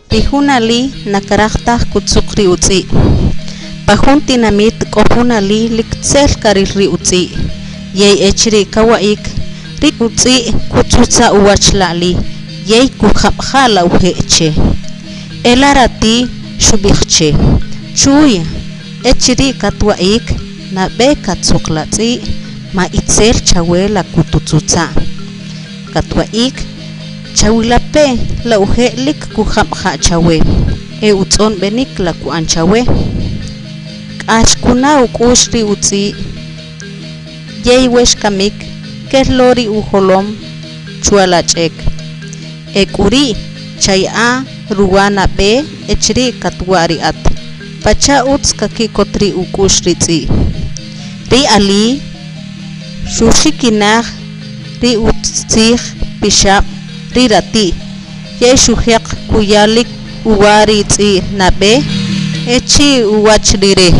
Pihun alii nakarajtaj kutzuq ri utzi. Pajun tinamit kohun alii liktzel karil ri utzi. Yey echri kawaik ri utzi kutzutza uwachlali. Yey kujabjala ujeche. Elarati shubijche. Chuya echri katwaik na be katzuqlatzi ma itzel chawela kututzutza. Katwaik chawilape la ujelik kujabja chawe. Utzon benik la kuan chawe. Ashkuna ukush ri utzi. Yey weshkamik kelori uholom chualachek. Ekuri chaya ruwana be echri katwari at. Pacha utz kakikotri ukush ritzi. Ri alii shushikinaj ri utzij pishab ri rati. Yey shujeq kuyalik uwari tzi nabe echi uwachlire.